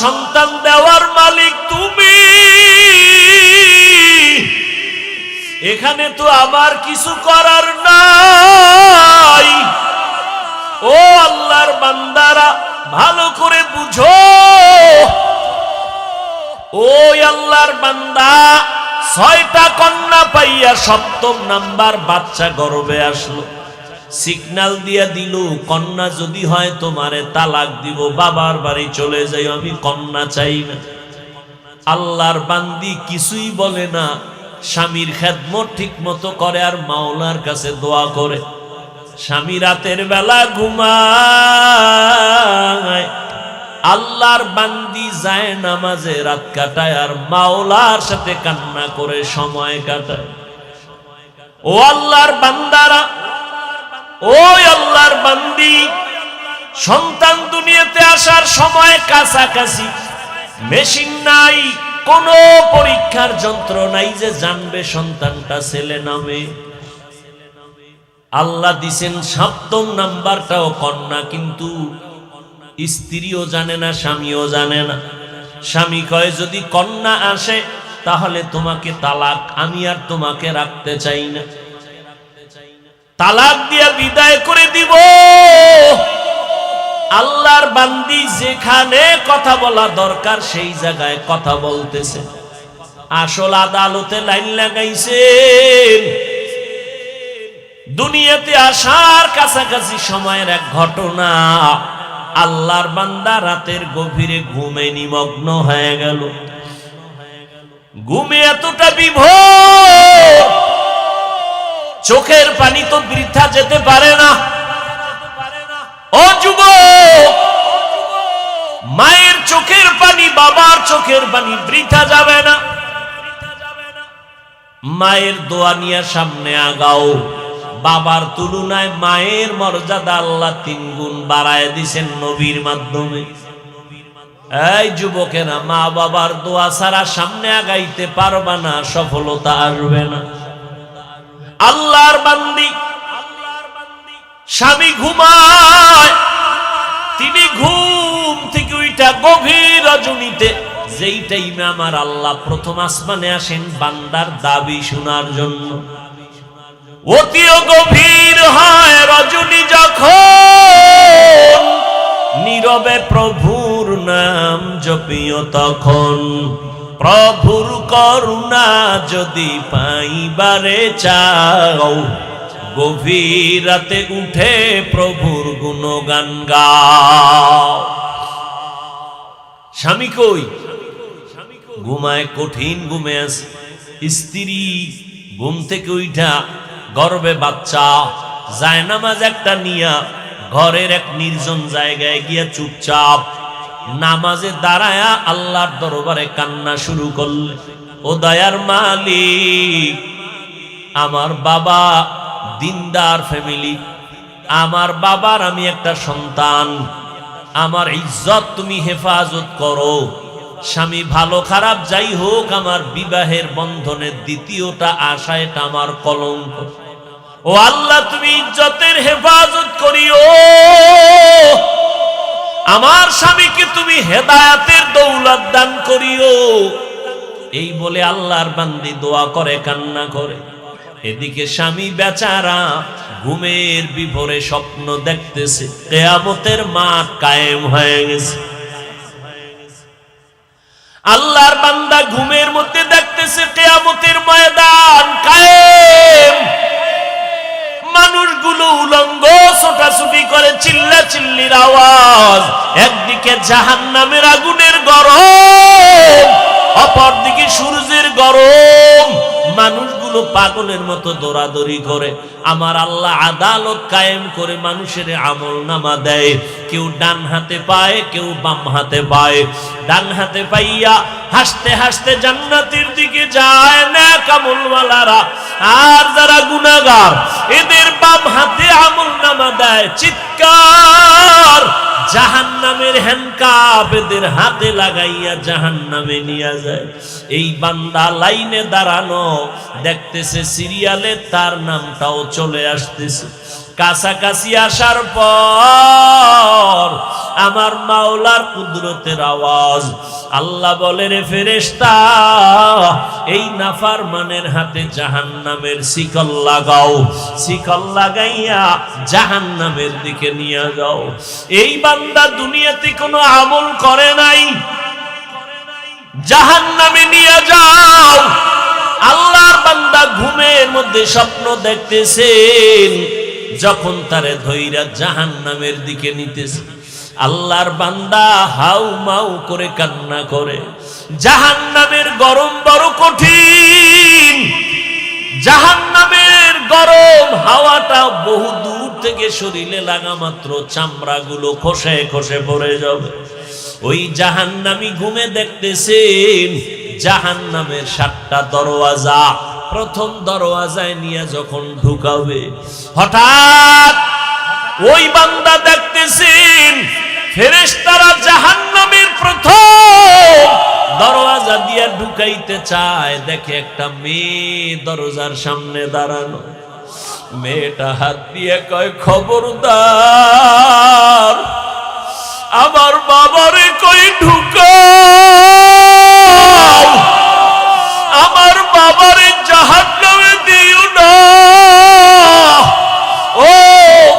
সন্তান দেওয়ার মালিক তুমি, এখানে তো আমার কিছু করার নাই। ও আল্লাহর বান্দারা ভালো করে বুঝো, ওই আল্লাহর বান্দা 6টা কন্যা পাইয়া 7ম নাম্বার বাচ্চা গর্ভে আসলো, সিগন্যাল দিয়া দিল কন্যা যদি হয় তোমারে তালাক দিব, বাবার বাড়ি চলে যাই, আমি কন্যা চাই না। আল্লাহর বান্দি কিছুই বলে না, স্বামীর খেদমত ঠিক মতো করে আর মাওলার কাছে দোয়া করে। স্বামী রাতের বেলা ঘুমায়, আল্লাহর বান্দি যায় নামাজে রাত কাটায় আর মাওলার সাথে কান্না করে সময় কাটায়। ও আল্লাহর বান্দারা, ওই আল্লাহর বান্দি, সন্তান দুনিয়াতে আসার সময় কাছাকাছি, মেশিন নাই, কোন পরীক্ষার যন্ত্র নাই যে জানবে সন্তানটা ছেলে না মেয়ে। আল্লাহ দিছেন 7ম নাম্বারটাও কন্যা, কিন্তু স্ত্রীও জানে না, স্বামীও জানে না। স্বামী কয় যদি কন্যা আসে তাহলে তোমাকে তালাক, আমি আর তোমাকে রাখতে চাই না, তালাক দিয়া বিদায় করে দিব। আল্লাহর বান্দি যেখানে কথা বলা দরকার সেই জায়গায় কথা বলতেছে। আসল আদালতে লাইন লাগাইছেন। দুনিয়াতে আসার কাছাকাছি সময়ের এক ঘটনা, আল্লাহর বান্দা রাতের গভীরে ঘুমে নিমগ্ন হয়ে গেল। ঘুমে এতটা বিভোর, চোখের পানি তো বৃথা যেতে পারে না। ও যুবক, মায়ের চোখের পানি, বাবার চোখের পানি বৃথা যাবে না। মায়ের দোয়া নিয়ে সামনে আগাও। বাবার তুলনায় মায়ের মর্যাদা আল্লাহ 3 গুণ বাড়ায় দিয়েছেন নবীর মাধ্যমে। এই যুবকেরা, মা বাবার দোয়া ছাড়া সামনে আগাইতে পারবা না, সফলতা আসবে না। আল্লাহর বান্দি, স্বামী ঘুমায়, তিনি ঘুম থেকে উঠা গভীর রজনীতে, যেই টাইমে আমার আল্লাহ প্রথম আসমানে আসেন বান্দার দাবি শোনার জন্য, অতিও গভীর হয় রজনী যখন, নীরবে প্রভুর নাম জপিও তখন। প্রভুর করুণা যদি পাইবারে চাও, গভীর রাতে উঠে প্রভুর গুণগান গাও। স্বামী কই? ঘুমায়, কঠিন ঘুমে আছে। স্ত্রী ঘুম থেকে উঠা গর্বে বাচ্চা, জায়নামাজ একটা নিয়া ঘরের এক নির্জন জায়গায় গিয়া চুপচাপ নামাজে দাঁড়ায়া আল্লাহর দরবারে কান্না শুরু করলে, ও দয়ার মালিক, আমার বাবা দিনদার ফ্যামিলি, আমার বাবার আমি একটা সন্তান, আমার ইজ্জত তুমি হেফাজত করো। স্বামী ভালো খারাপ যাই হোক, আমার বিবাহের বন্ধনের 2টা আশা, এটা আমার কলঙ্ক। ও আল্লাহ, তুমি ইজ্জতের হেফাজত করিও। আমার স্বামীকে তুমি হেদায়েতের দৌলত দান করিও। এই বলে আল্লাহর বান্দি দোয়া করে, কান্না করে। এদিকে স্বামী বেচারা ঘুমের বিভোরে স্বপ্ন দেখতেছে, কিয়ামতের মাঠ কায়েম হয়ে গেছে। আল্লাহর বান্দা ঘুমের মধ্যে দেখতেছে কিয়ামতের ময়দান কায়েম। মানুষগুলো উলঙ্গ ছোটাছুটি করে, চিল্লা চিল্লির আওয়াজ। একদিকে জাহান্নামের আগুনের গরম, অপরদিকে সূর্যের গরম। মানুষগুলো পাগলের মতো দৌড়াদৌড়ি করে। আমার আল্লাহ আদালত কায়েম করে মানুষের আমল নামা দেয়। কেউ ডান হাতে পায়, কেউ বাম হাতে পায়। ডান হাতে পাইয়া হাসতে হাসতে জান্নাতের দিকে যায় নেক আমলওয়ালারা, আর যারা গুনাহগার এদের বাম হাতে আমল নামা দেয়। চিৎকার, জাহান্নামের হ্যান্ডকাপ এদের হাতে লাগাইয়া জাহান্নামে নিয়ে যায়। এই বান্দা লাইনে দাঁড়ানো, দেখতেছে সিরিয়ালে তার নামটাও চলে আসতেছে। কাছাকাছি আসার পর আমার মাওলার কুদরতের আওয়াজ, আল্লাহ বলে, রে ফেরেশতা, এই নাফরমানের হাতে জাহান্নামের শিকল লাগাও, শিকল লাগাইয়া জাহান্নামের দিকে নিয়ে যাও। এই বান্দা দুনিয়াতে কোনো আমল করে নাই, জাহান্নামে নিয়ে যাও। আল্লাহর বান্দা ঘুমের মধ্যে স্বপ্ন দেখতেছেন, যখন তারে ধইরা জাহান্নামের দিকে নিতেছে, আল্লাহর বান্দা হাউ মাউ করে কান্না করে। জাহান্নামের গরম বড় কঠিন, জাহান্নামের গরম হাওয়াটা বহু দূর থেকে শরীরে লাগা মাত্র চামড়াগুলো খসে খসে পড়ে যাবে। ওই জাহান্নামী ঘুমে দেখতেছেন জাহান্নামের 7টা দরওয়াজা। প্রথম দরওয়াজায় নিয়ে যখন ঢুকাবে, হঠাৎ ওই বান্দা দেখতেছেন ফেরেশতারা জাহান্নামের প্রথম দরওয়াজা দিয়ে ঢুকাইতে চায়, দেখে একটা মেয়ে দরজার সামনে দাঁড়ানো। মেয়েটা হাত দিয়ে কয়, খবরদার আমার বাবারে কই ঢুকাও, আমার বাবারে জাহান্নামে দিও না। ও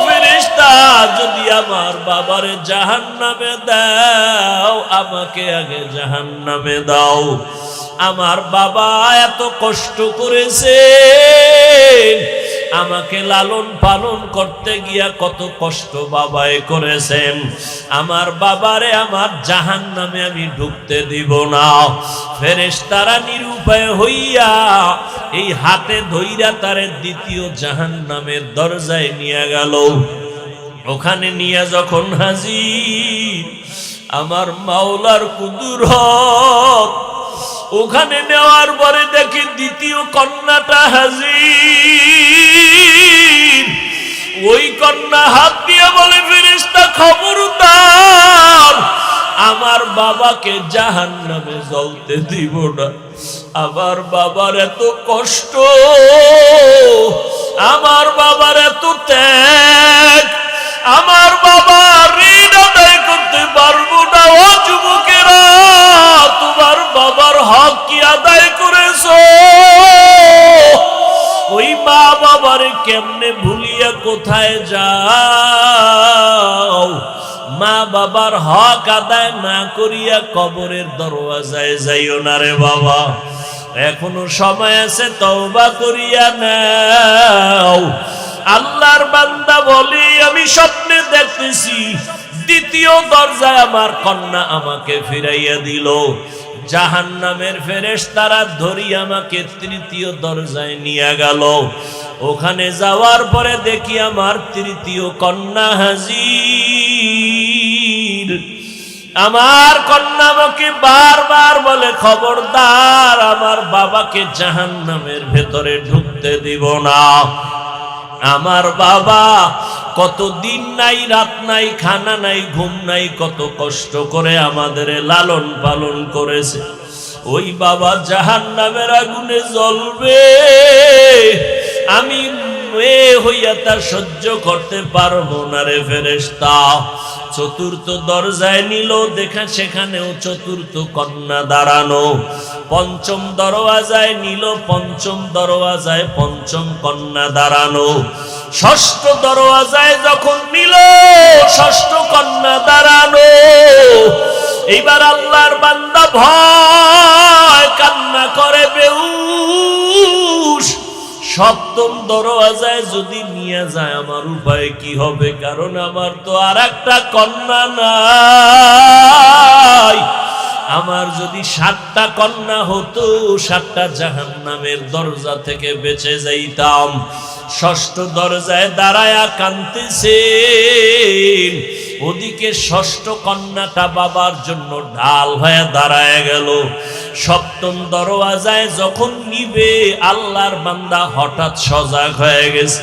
ফেরেশতা, যদি আমার বাবারে জাহান্নামে দাও, আমাকে আগে জাহান্নামে দাও। আমার বাবা এত কষ্ট করেছে, আমাকে লালন পালন করতে গিয়া কত কষ্ট বাবায় করেছেন, আমার বাবারে আমার জাহান্নামে আমি ঢুকতে দিব না। ফেরেশতারা নিরুপায় হইয়া এই হাতে ধইরা তারে দ্বিতীয় জাহান্নামের দরজায় নিয়ে গেল। ওখানে নিয়ে যখন হাজির আমার মাওলার কুদরত, ওখানে নেওয়ার পরে দেখি দ্বিতীয় কন্যাটা হাজির। ওই কন্যা হাত দিয়ে বলে, ফেরেশতা খবরদার আমার বাবাকে জাহান্নামে জ্বলতে দিব না। আমার বাবার এত কষ্ট, আমার বাবার এত ত্যাগ, আমার বাবা ঋণ আদায় করতে পারবো না। ও যুবকেরা, তোমার বাবার হক কি আদায় করেছো? ওই মা বাবারে কেমনে ভুলিয়া কোথায় যাও? মা বাবার হক আদায় না করিয়া কবরের দরওয়াজায় যাইও না রে বাবা, এখনো সময় আছে, তওবা করিয়া নাও। আল্লাহর বান্দা বলি, আমি স্বপ্নে দেখতেছি দ্বিতীয় দরজায় আমার কন্যা আমাকে ফিরাইয়া দিল। জাহান্নামের ফেরেশতারা ধরি আমাকে তৃতীয় দরজায় নিয়ে গেল। ওখানে যাওয়ার পরে দেখি আমার তৃতীয় কন্যা হাজির। আমার কন্যা আমাকে বারবার বলে, খবরদার আমার বাবাকে জাহান্নামের ভেতরে ঢুকতে দিব না। আমার বাবা কত দিন নাই, রাত নাই, খানা নাই, ঘুম নাই, কত কষ্ট করে আমাদের লালন পালন করেছে। ওই বাবা জাহান্নামের আগুনে জ্বলবে, আমি মেয়ে হইয়া তার সহ্য করতে পারবো না রে ফেরেশতা। চতুর্থ দরজায় নিল, দেখা সেখানেও চতুর্থ কন্যা দাঁড়ানো। পঞ্চম দরওয়াজায় নিল, পঞ্চম দরওয়াজায় পঞ্চম কন্যা দাঁড়ানো। ষষ্ঠ দরওয়াজায় যখন নিল, ষষ্ঠ কন্যা দাঁড়ানো। এইবার আল্লাহর বান্দা ভয় কান্না করে বেহুশ। সপ্তম দরওয়াজায় যদি নিয়ে যায় আমার উপায় কি হবে? কারণ আমার তো আর একটা কন্যা নাই। আমার যদি 7টা কন্যা হতো, 7টা জাহান্নামের দরজা থেকে বেঁচে যাইতাম। ষষ্ঠ দরজায় দাঁড়ায়া কাঁদতেছেন, ওদিকে ষষ্ঠ কন্যাটা বাবার জন্য ঢাল হয়ে দাঁড়ায় গেল। সপ্তম দরওয়াজায় যখন নিবে, আল্লাহর বান্দা হঠাৎ সজাগ হয়ে গেছে।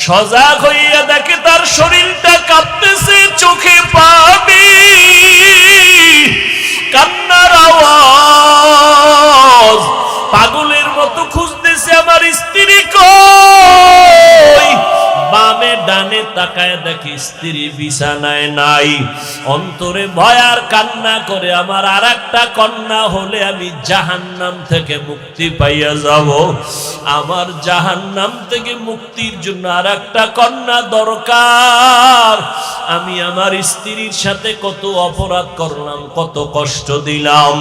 সজাগ হইয়া দেখে তার শরীরটা কাঁপতেছে, চোখে পানি, কান্নার আওয়াজ। পাগলের মতো খুঁজতেছে আমার স্ত্রী কই। বাম বামে ডানে তাকায় দেখি স্ত্রী বিছানায় নাই। অন্তরে ভয় আর কান্না করে, আমার আর একটা কন্যা হলে আমি জাহান্নাম থেকে মুক্তি পাইয়া যাব। আমার জাহান্নাম থেকে মুক্তির জন্য আর একটা কন্যা দরকার। আমি আমার স্ত্রীর সাথে কত অপরাধ করলাম, কত কষ্ট দিলাম।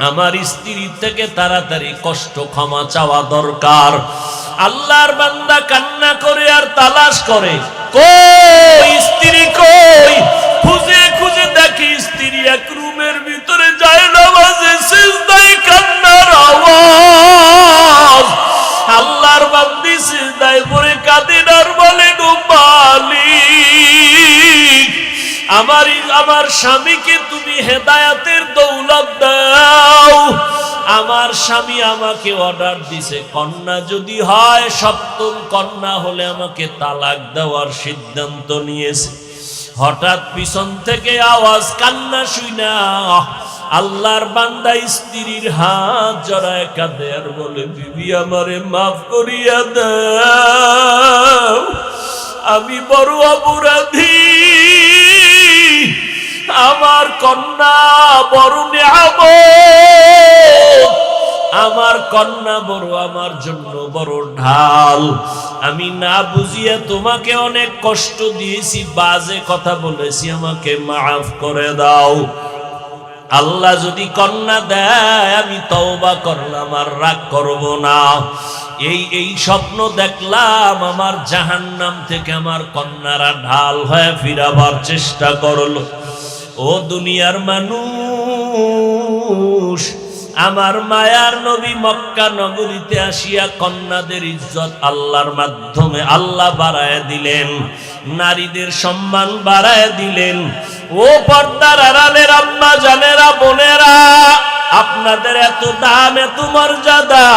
আমার স্ত্রী থেকে তাড়াতাড়ি কষ্ট ক্ষমা চাওয়া দরকার। আল্লাহর বান্দা কান্না করে আর তালাশ করে, কই স্ত্রী কই। খুঁজে খুঁজে দেখি স্ত্রী এক রুমের ভিতরে যায় নামাজে সিজদায় কান্নার আওয়াজ। আল্লাহর বান্দি সিজদায় পড়ে কাঁদেন আর বলেন, ও মালিক, আমার স্বামীকে তুমি হেদায়েতের দৌলত দাও। আমার স্বামী আমাকে অর্ডার দিছে, কন্যা যদি হয়, সপ্তম কন্যা হলে আমাকে তালাক দেওয়ার সিদ্ধান্ত নিয়েছে। হঠাৎ পিছন থেকে আওয়াজ, কান্না শুইনা আল্লাহর বান্দা স্ত্রীর হাত জড়ায় কাঁদে আর বলে, বিবি আমারে মাফ করিয়া দাও, আমি বড় অপরাধী। আমার কন্যা বড় নিয়ামত, আমার কন্যা বড় আমার জন্য বড় ঢাল। আমি না বুঝিয়া তোমাকে অনেক কষ্ট দিয়েছি, বাজে কথা বলেছি, আমাকে মাফ করে দাও। আল্লাহ যদি কন্যা দেয় আমি তওবা করলাম, আর রাগ করব না। এই স্বপ্ন দেখলাম, আমার জাহান্নাম থেকে আমার কন্যারা ঢাল হয়ে ফিরাবার চেষ্টা করলো। ও দুনিয়ার মানুষ, আমার মায়ার নবী মক্কা নগরীতে আসিয়া কন্যাদের ইজ্জত আল্লাহর মাধ্যমে আল্লাহ বাড়ায় দিলেন, নারীদের সম্মান বাড়ায় দিলেন। ও পর্দার আড়ালের আম্মা জানেরা, বোনেরা, আপনাদের এত দাম, এত মর্যাদা।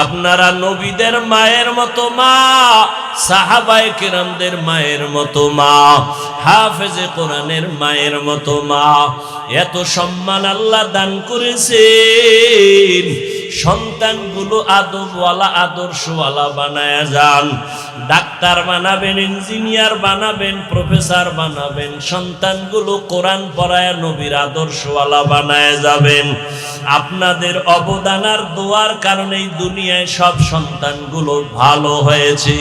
আপনারা নবীদের মায়ের মতো মা, সাহাবায়ে কেরামদের মায়ের মতো মা, হাফেজে কোরআনের মায়ের মতো মা। এত সম্মান আল্লাহ দান করেছেন। সন্তানগুলো আদবওয়ালা, আদর্শওয়ালা বানায়া যান। ডাক্তার বানাবেন, ইঞ্জিনিয়ার বানাবেন, প্রফেসর বানাবেন। সন্তানগুলো কোরআন পড়ায় নবীর আদর্শওয়ালা বানায় যাবেন। আপনাদের অবদান আর দোয়ার কারণেই দুনিয়ায় সব সন্তানগুলো ভালো হয়েছে।